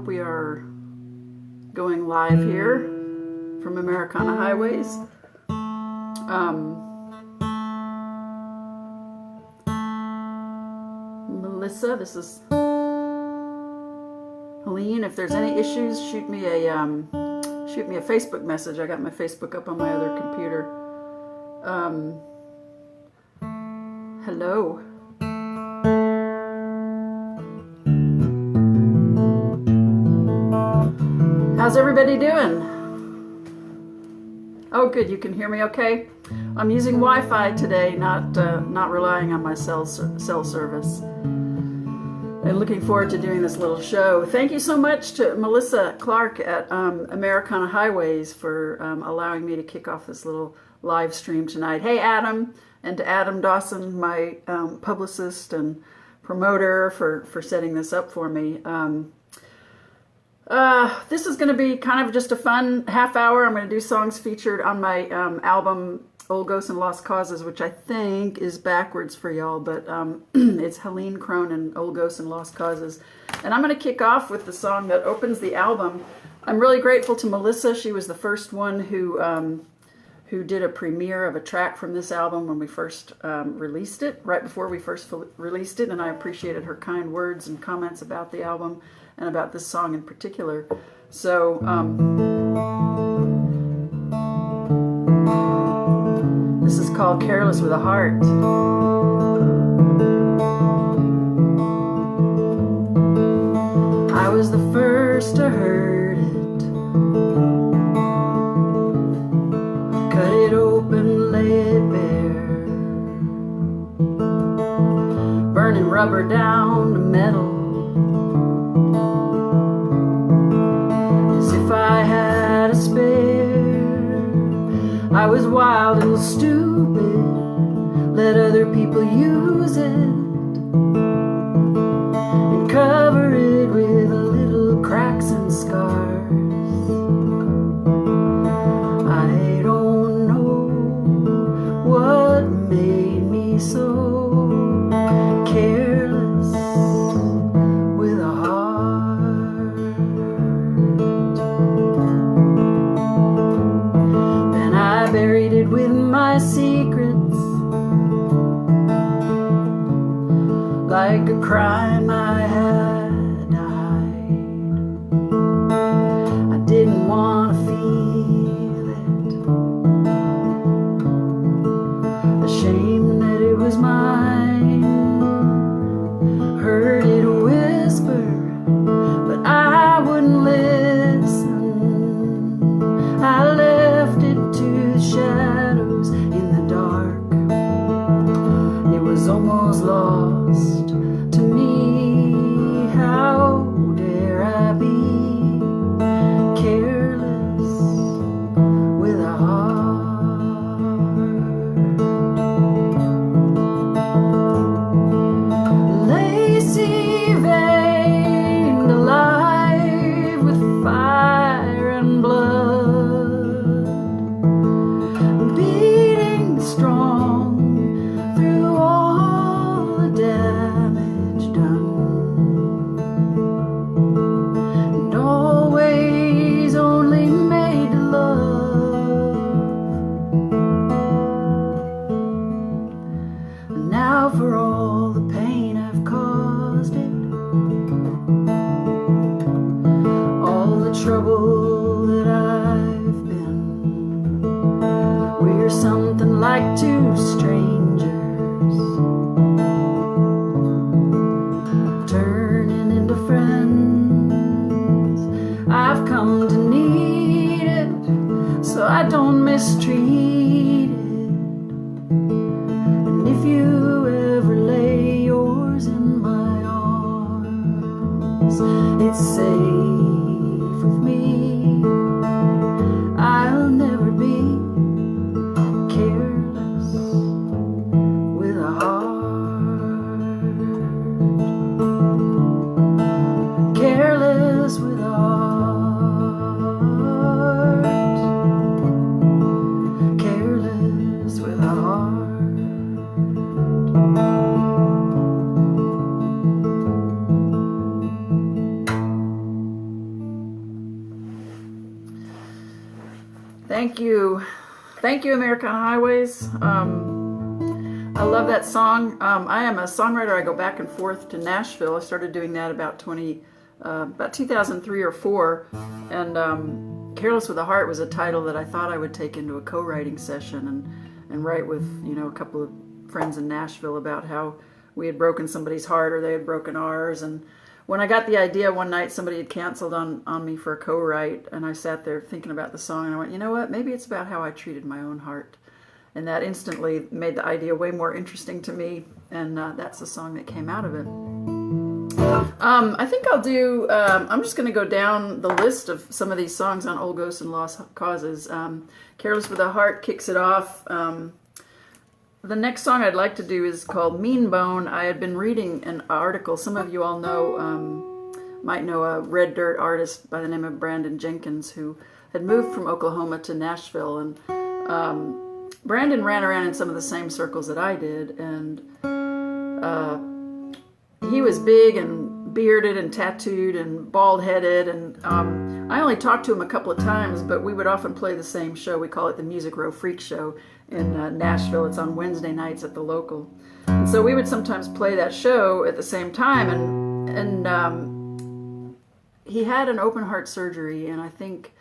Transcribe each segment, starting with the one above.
hope we are going live here from Americana Highways. Melissa, this is Helene. If there's any issues, shoot me a Facebook message. I got my Facebook up on my other computer. Hello. How's everybody doing? Oh, good. You can hear me okay? I'm using Wi-Fi today, not relying on my cell service. And looking forward to doing this little show. Thank you so much to Melissa Clark at Americana Highways for allowing me to kick off this little live stream tonight. Hey, Adam, and to Adam Dawson, my publicist and promoter, for setting this up for me. This is going to be kind of just a fun half hour. I'm going to do songs featured on my album Old Ghosts and Lost Causes, which I think is backwards for y'all, but it's Helene Cronin, Old Ghosts and Lost Causes. And I'm going to kick off with the song that opens the album. I'm really grateful to Melissa. She was the first one who did a premiere of a track from this album when we first released it, right before we first released it, and I appreciated her kind words and comments about the album and about this song in particular. So, this is called Careless with a Heart. I was the first to heard it. Cut it open, lay it bare. Burning rubber down to metal. As if I had a spare. I was wild and stupid, let other people use it and cover it with little cracks and scars. I don't know what made me so careless with a heart. Then I buried it with my secrets, like a crime I had to hide. I didn't want to feel it, ashamed that it was mine. Heard it whisper, but I wouldn't listen. I left it to the shadows in the dark. It was almost lost to me. How dare I be careless with a heart? Lacy veined, alive with fire and blood, beating strong through all the damage done, and always only made to love. And now for all the pain I've caused it, all the trouble that I've been, we're something like two strangers turning into friends. I've come to need it so I don't mistreat it. And if you ever lay yours in my arms, it's safe with me. I'll never be careless with a heart. Careless with a heart. Thank you, Americana Highways. I love that song. I am a songwriter. I go back and forth to Nashville. I started doing that about 2003 or 4, and Careless with a Heart was a title that I thought I would take into a co-writing session and write with, a couple of friends in Nashville about how we had broken somebody's heart or they had broken ours. And when I got the idea one night, somebody had canceled on me for a co-write, and I sat there thinking about the song, and I went, you know what, maybe it's about how I treated my own heart. And that instantly made the idea way more interesting to me, and that's the song that came out of it. I think I'll do, I'm just going to go down the list of some of these songs on Old Ghosts and Lost Causes. Careless with a Heart kicks it off. The next song I'd like to do is called Mean Bone. I had been reading an article. Some of you all might know a Red Dirt artist by the name of Brandon Jenkins, who had moved from Oklahoma to Nashville. And Brandon ran around in some of the same circles that I did. And he was big and bearded and tattooed and bald-headed. And I only talked to him a couple of times, but we would often play the same show. We call it the Music Row Freak Show in Nashville. It's on Wednesday nights at the local. And so we would sometimes play that show at the same time. And he had an open heart surgery, and I think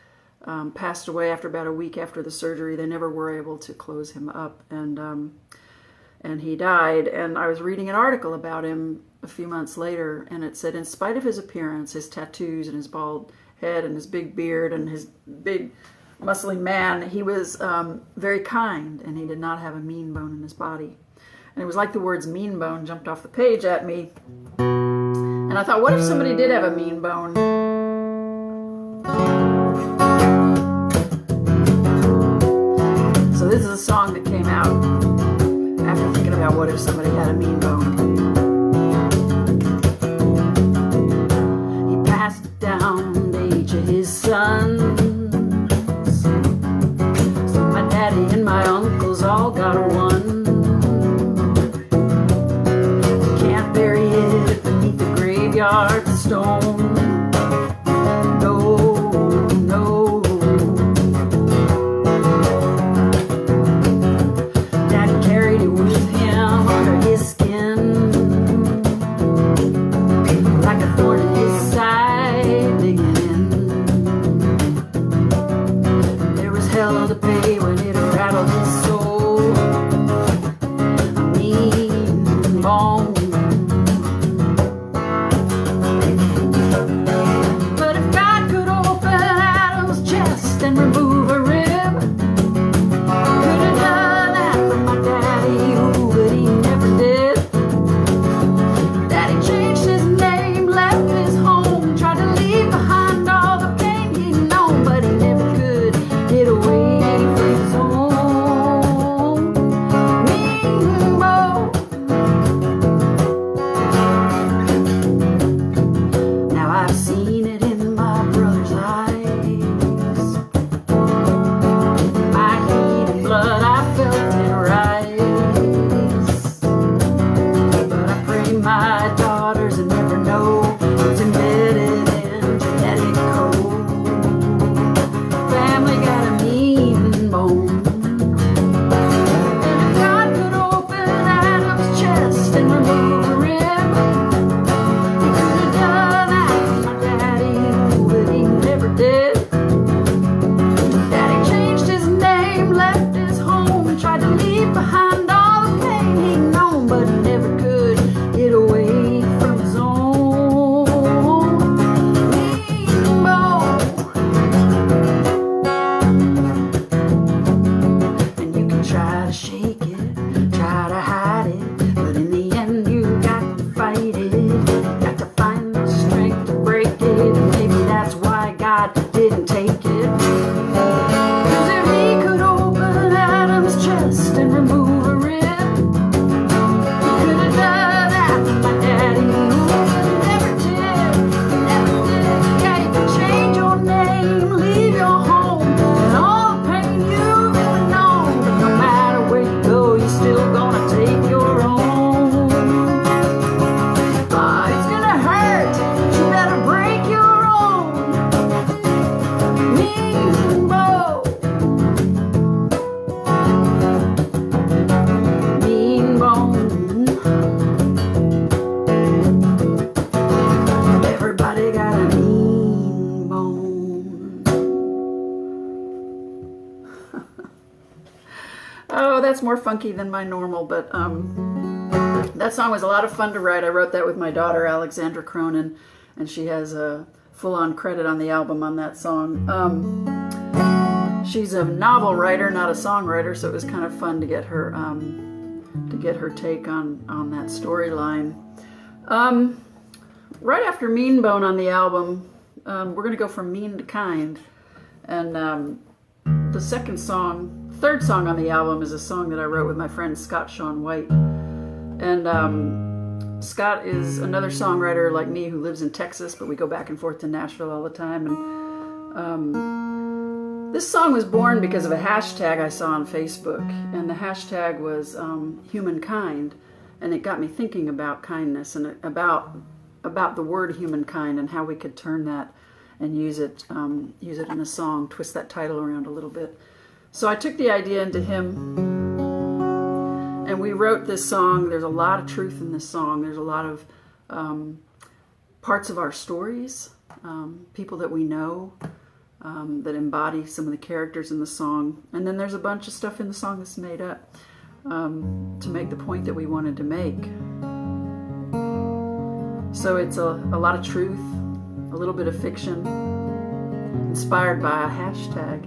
passed away after about a week after the surgery. They never were able to close him up, and he died. And I was reading an article about him a few months later, and it said, in spite of his appearance, his tattoos and his bald head and his big beard and his big muscly man, he was very kind, and he did not have a mean bone in his body. And it was like the words mean bone jumped off the page at me. And I thought, what if somebody did have a mean bone? So this is a song that came out after thinking about what if somebody had a mean bone. He passed it down to each of his sons. So my daddy and my uncles all got one. You can't bury it beneath the graveyard stone. Tried to Oh, that's more funky than my normal, but that song was a lot of fun to write. I wrote that with my daughter, Alexandra Cronin, and she has a full-on credit on the album on that song. She's a novel writer, not a songwriter, so it was kind of fun to get her take on that storyline. Right after Mean Bone on the album, we're going to go from mean to kind, and the third song on the album is a song that I wrote with my friend Scott Shawn White. And Scott is another songwriter like me who lives in Texas, but we go back and forth to Nashville all the time. And this song was born because of a hashtag I saw on Facebook, and the hashtag was humankind, and it got me thinking about kindness and about the word humankind and how we could turn that and use it in a song, twist that title around a little bit. So I took the idea into him, and we wrote this song. There's a lot of truth in this song. There's a lot of parts of our stories, people that we know, that embody some of the characters in the song. And then there's a bunch of stuff in the song that's made up to make the point that we wanted to make. So it's a lot of truth, a little bit of fiction, inspired by a hashtag.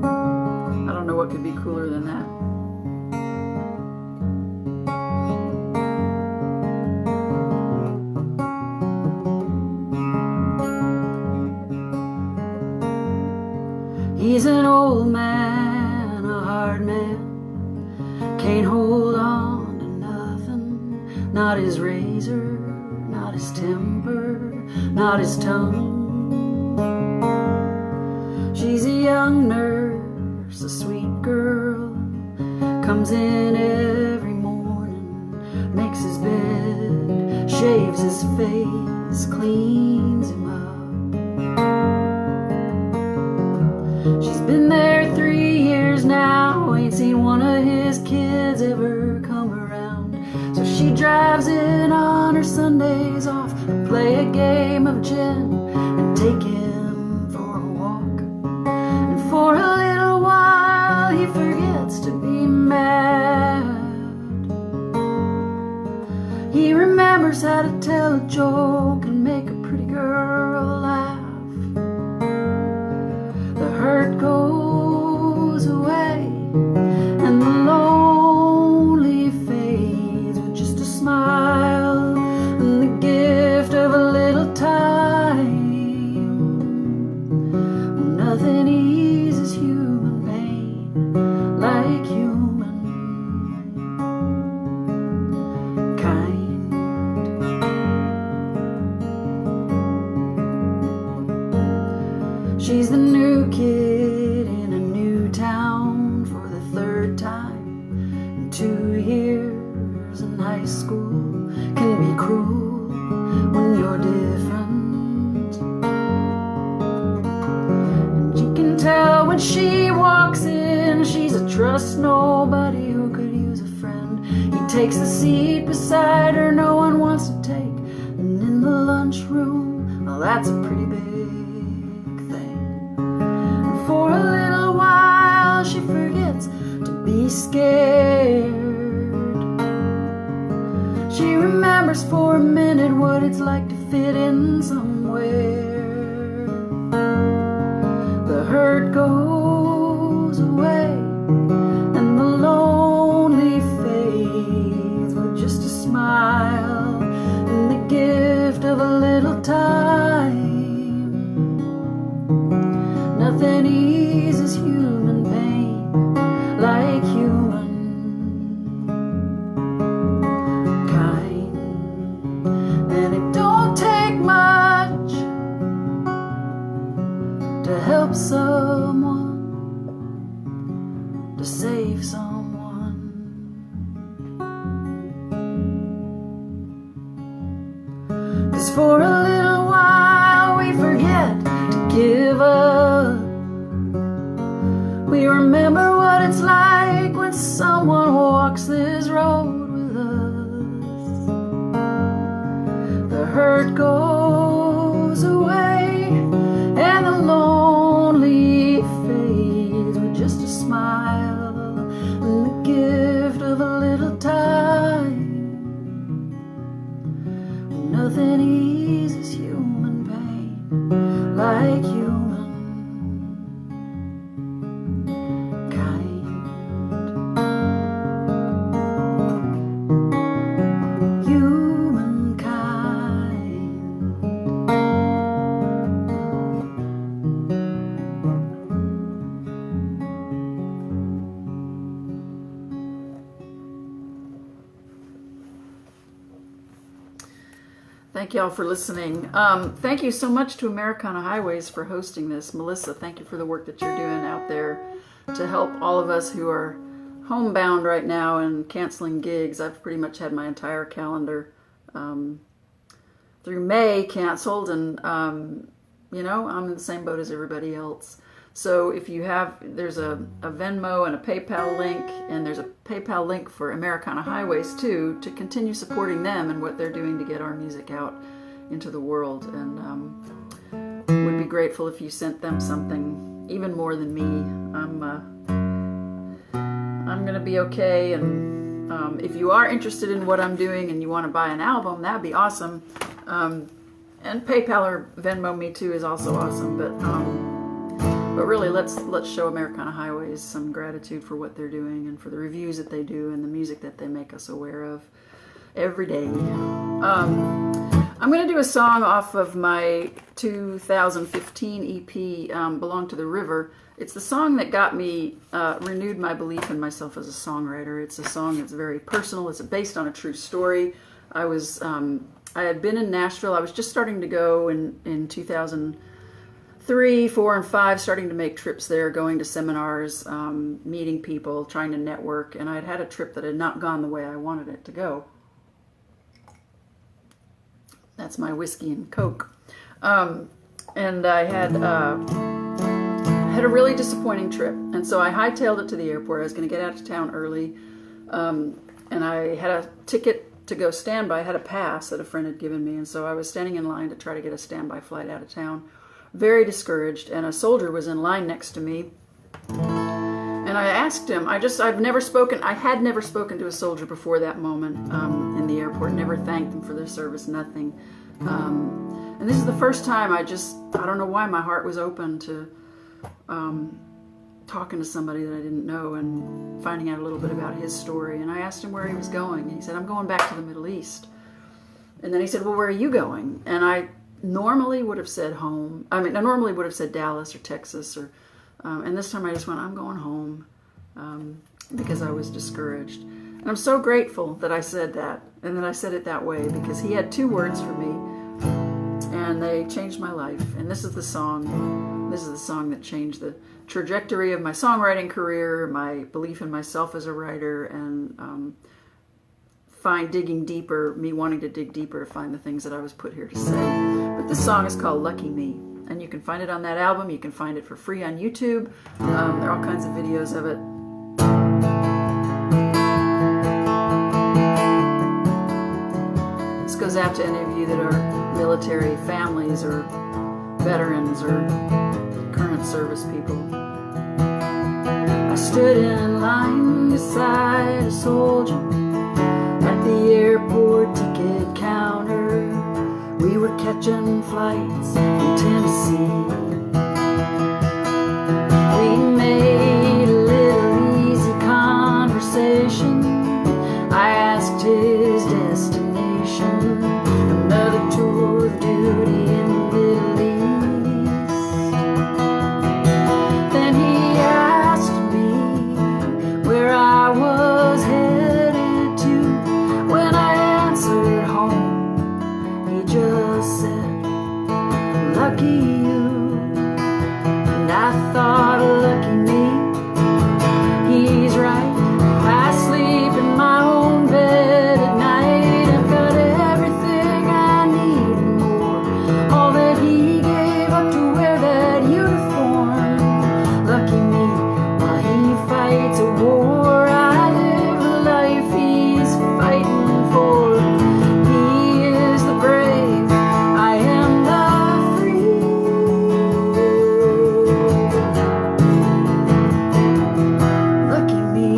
I don't know what could be cooler than that. He's an old man, a hard man, can't hold on to nothing, not his razor, not his temper, not his tongue. She's a young nurse, a sweet girl, comes in every morning, makes his bed, shaves his face, cleans him up. She's been there 3 years now, ain't seen one of his kids ever come around. So she drives in on her Sundays off and play a game of gin and take him for a walk. And for a little while he forgets to be mad. He remembers how to tell a joke and make a pretty girl laugh. The hurt goes away and the lonely fades with just a smile and the gift of a little time. Nothing eases human pain like humankind. She's the new kid in a new town for the third time in 2 years, and high school can be cruel when you're different. And you can tell when she walks in, she's a trust nobody who could use a friend. He takes the seat beside her no one wants to take, and in the lunchroom, well, that's a pretty big thing. And for a little while she forgets to be scared. She remembers for a minute what it's like to fit in somewhere. The hurt goes away and the lonely fades with just a smile and the gift of a little time. Nothing eases human pain like humankind. And it don't take much to help someone, to save someone. Cause for a little while we forget to give up. We remember what it's like when someone walks this road with us. The hurt goes away and the lonely fades with just a smile Thank you all for listening. Thank you so much to Americana Highways for hosting this. Melissa, thank you for the work that you're doing out there to help all of us who are homebound right now and canceling gigs. I've pretty much had my entire calendar through May canceled, and you know, I'm in the same boat as everybody else. So if you have, there's a Venmo and a PayPal link, and there's a PayPal link for Americana Highways too, to continue supporting them and what they're doing to get our music out into the world. And would be grateful if you sent them something, even more than me. I'm gonna be okay. And if you are interested in what I'm doing and you want to buy an album, that'd be awesome. And PayPal or Venmo me too is also awesome. But really, let's show Americana Highways some gratitude for what they're doing and for the reviews that they do and the music that they make us aware of every day. I'm going to do a song off of my 2015 EP, Belong to the River. It's the song that got me, renewed my belief in myself as a songwriter. It's a song that's very personal. It's based on a true story. I had been in Nashville. I was just starting to go in 2003, 4, and 5, starting to make trips there, going to seminars, meeting people, trying to network. And I'd had a trip that had not gone the way I wanted it to go. That's my whiskey and Coke. And I had a really disappointing trip. And so I hightailed it to the airport. I was going to get out of town early. And I had a ticket to go standby. I had a pass that a friend had given me. And so I was standing in line to try to get a standby flight out of town. Very discouraged. And a soldier was in line next to me. And I asked him, I had never spoken to a soldier before that moment in the airport, never thanked them for their service, nothing. And this is the first time I don't know why my heart was open to talking to somebody that I didn't know and finding out a little bit about his story. And I asked him where he was going. And he said, I'm going back to the Middle East. And then he said, well, where are you going? And I normally would have said home. I normally would have said Dallas or Texas or... and this time I just went, I'm going home, because I was discouraged. And I'm so grateful that I said that, and that I said it that way, because he had 2 words for me, and they changed my life. And this is the song that changed the trajectory of my songwriting career, my belief in myself as a writer, and me wanting to dig deeper to find the things that I was put here to say. But this song is called Lucky Me. And you can find it on that album. You can find it for free on YouTube. There are all kinds of videos of it. This goes out to any of you that are military families or veterans or current service people. I stood in line beside a soldier at the airport ticket counter. We were catching flights in Tennessee. We made a little easy conversation. I asked his destination, another tour of duty in the Middle East. Then he asked me where I was headed to. When I answered home, just said, lucky you. And I thought, lucky me, he's right. I sleep in my own bed at night. I've got everything I need and more. All that he gave up to wear that uniform. Lucky me, while he fights a war, I live the life he's fighting for. He is the brave, I am the free. Lucky me.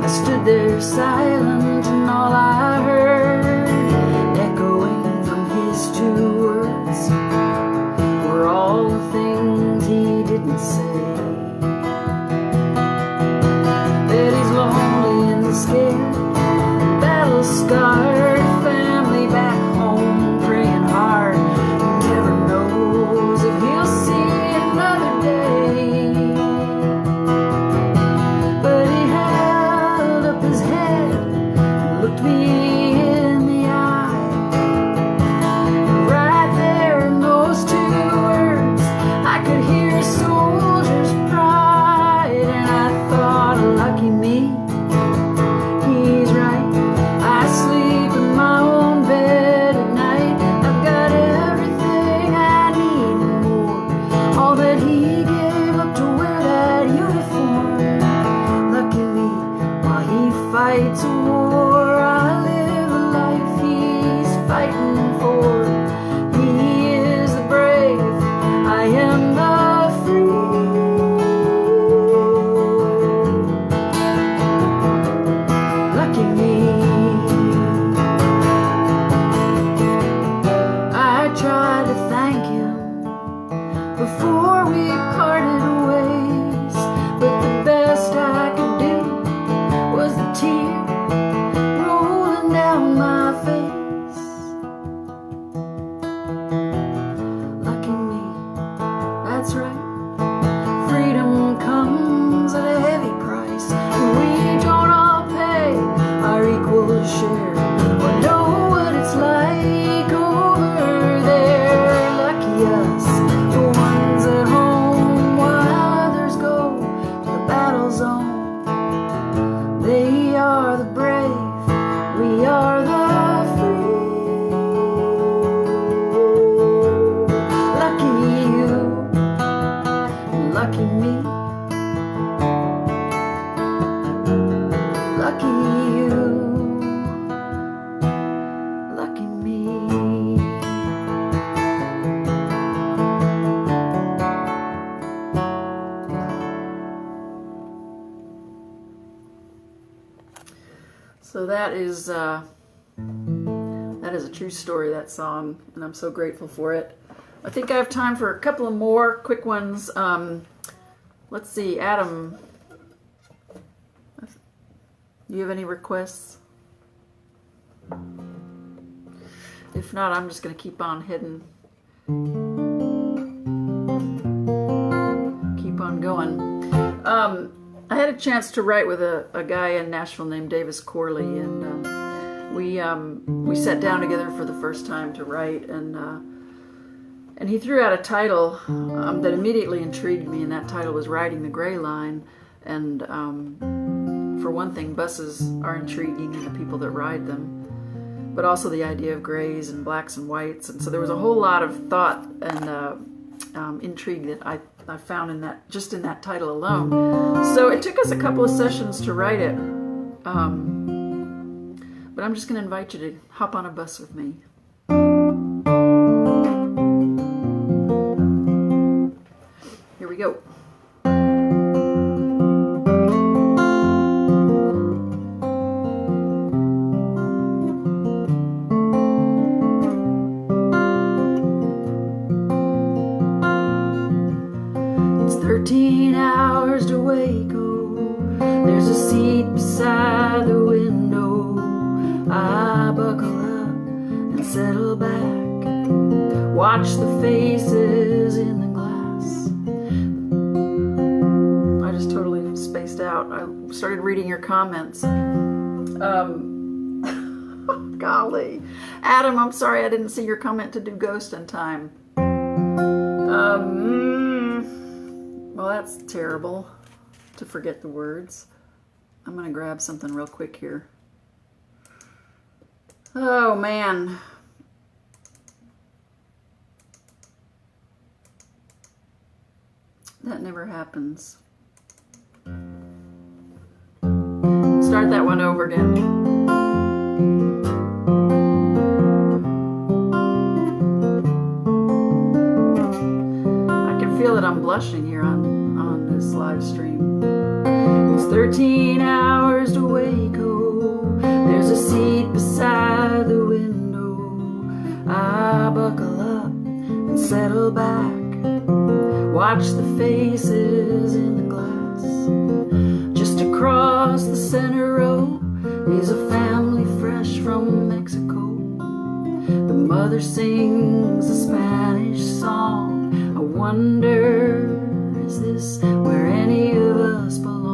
I stood there silent, and all I heard echoing from his 2 words were all the things he didn't say. That he's lonely and scared, battle-scarred, family back home, praying hard. He never knows if he'll see another day. But he held up his head So that is a true story, that song, and I'm so grateful for it. I think I have time for a couple of more quick ones. Let's see, Adam, do you have any requests? If not, I'm just going to keep on heading. Keep on going. I had a chance to write with a guy in Nashville named Davis Corley, and we sat down together for the first time to write, and he threw out a title that immediately intrigued me, and that title was Riding the Gray Line. And for one thing, buses are intriguing and the people that ride them, but also the idea of grays and blacks and whites. And so there was a whole lot of thought and intrigue that I found in that, just in that title alone. So it took us a couple of sessions to write it, but I'm just going to invite you to hop on a bus with me. Here we go. It's 13 hours to Waco. There's a seat beside the window. I buckle up and settle back, watch the faces in the glass. I just totally spaced out. I started reading your comments. Golly. Adam, I'm sorry I didn't see your comment to do Ghost in time. Well, that's terrible to forget the words. I'm going to grab something real quick here. Oh, man. That never happens. Start that one over again. I can feel that I'm blushing here on this live stream. It's 13 hours to Waco. There's a seat beside the window. I buckle up and settle back, watch the faces in the glass. Just across the center row is a family fresh from Mexico. The mother sings a Spanish song. I wonder, is this where any of us belong?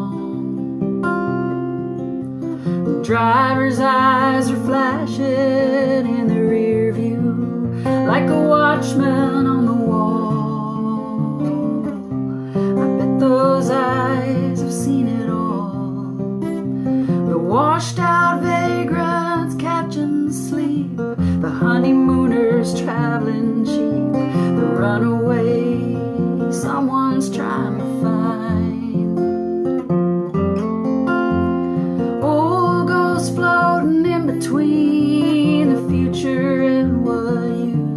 The driver's eyes are flashing in the rear view like a watchman on the wall. I bet those eyes have seen it all. The washed out vagrants catching sleep, the honeymooners traveling cheap, the runaway someone's trying to find. Old ghosts floating in between the future and what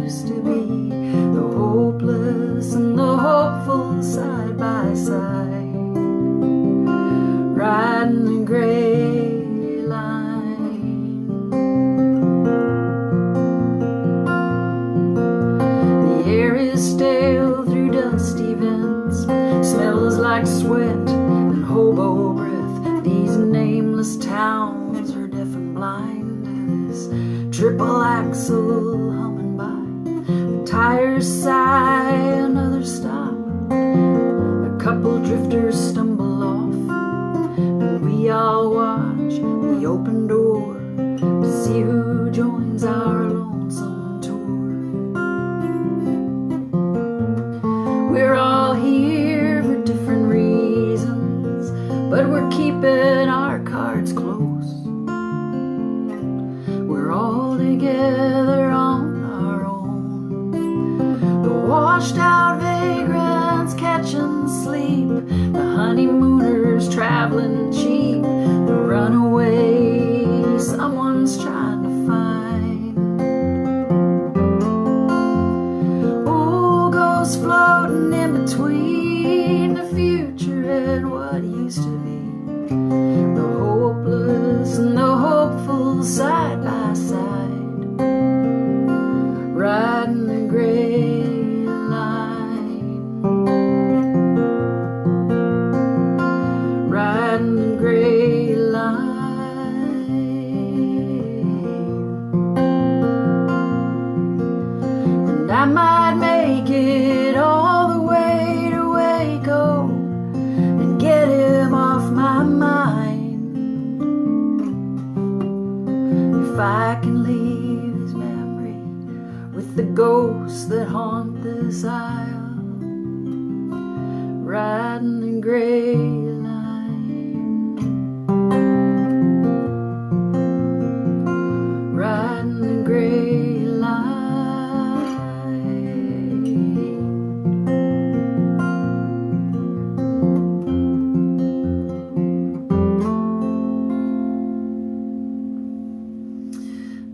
used to be, the hopeless and the hopeful side by side, riding the gray line. The air is stale through dusty vents, smells like sweat and hobo breath. These nameless towns are deaf and blind to this triple axle humming by. The tires sigh, another stop. A couple drifters stumble off, and we all watch the open door to see who joins our lonesome tour. We're all here for different reasons, but we're keeping our cards close. We're all together on our own. The washed out vagrants catching sleep, the honeymooners traveling cheap, the runaway someone's trying to find. Old ghosts floating in between the future and what used to be, the hopeless and the hopeful I can leave his memory with the ghosts that haunt this isle, riding the gray line, riding the gray line.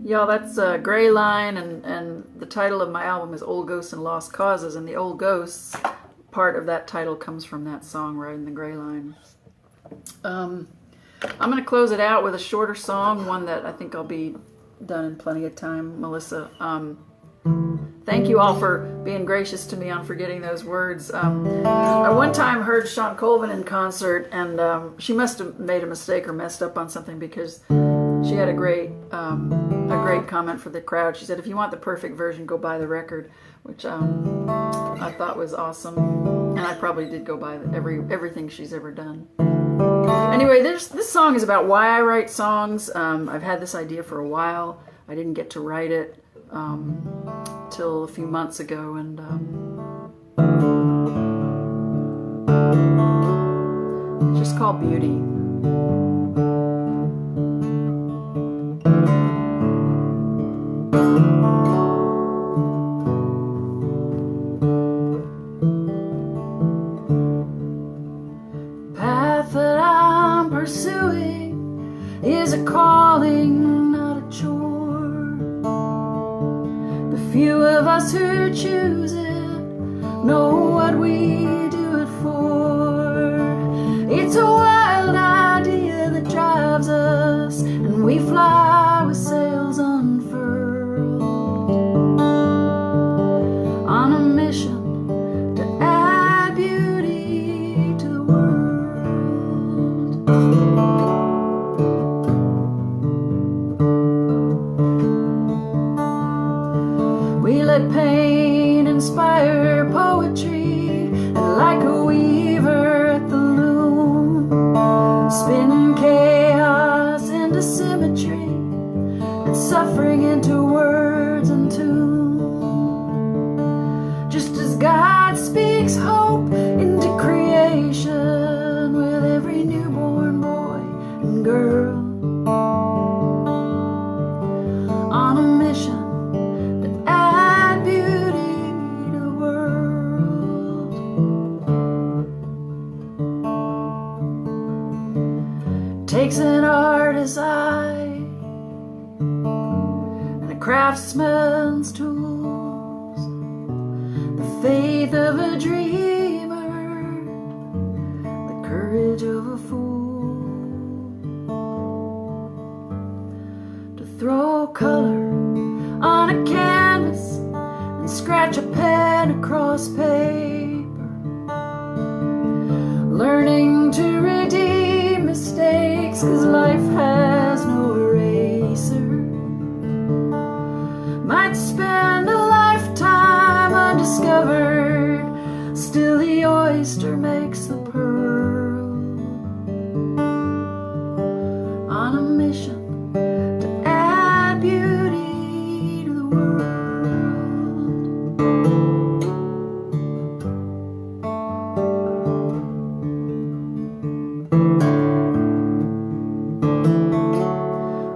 Y'all, that's Gray Line, and the title of my album is Old Ghosts and Lost Causes, and the Old Ghosts part of that title comes from that song, Riding the Gray Line. I'm going to close it out with a shorter song, one that I think I'll be done in plenty of time. Melissa, thank you all for being gracious to me on forgetting those words. I one time heard Sean Colvin in concert, and she must have made a mistake or messed up on something, because she had a great comment for the crowd. She said, if you want the perfect version, go buy the record, which I thought was awesome. And I probably did go buy everything she's ever done. Anyway, this song is about why I write songs. I've had this idea for a while. I didn't get to write it till a few months ago, and it's just called Beauty. Path that I'm pursuing is a calling, not a chore. The few of us who choose it know what we do it for. It's a wild idea that drives us, and we fly with sails unfurled on a mission to add beauty to the world. We let pain inspire poetry, and like a weaver at the loom, spinning chaos into symmetry and suffering into words and tune. Just as God speaks hope into creation with every newborn boy and girl, on a mission to add beauty to the world. Takes an artist's eye and a craftsman's tools, the faith of a dreamer, the courage of a fool, to throw color on a canvas and scratch a pen across paper, learning to redeem mistakes, 'cause life has no eraser. Might spend a lifetime undiscovered, still the oyster makes the pearl, on a mission to add beauty to the world.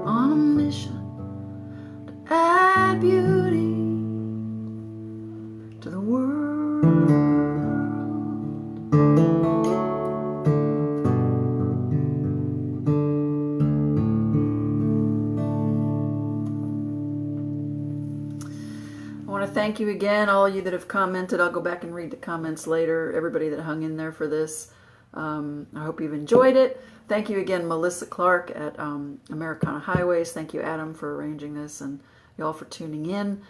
On a mission to add beauty to the world. I want to thank you again, all of you that have commented. I'll go back and read the comments later. Everybody that hung in there for this. I hope you've enjoyed it. Thank you again, Melissa Clark at Americana Highways. Thank you, Adam, for arranging this, and y'all for tuning in.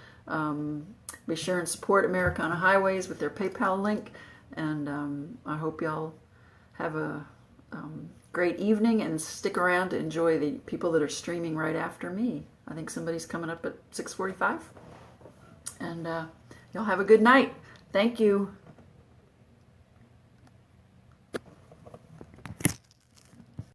Be sure and support Americana Highways with their PayPal link. And I hope y'all have a great evening, and stick around to enjoy the people that are streaming right after me. I think somebody's coming up at 6:45. And y'all have a good night. Thank you.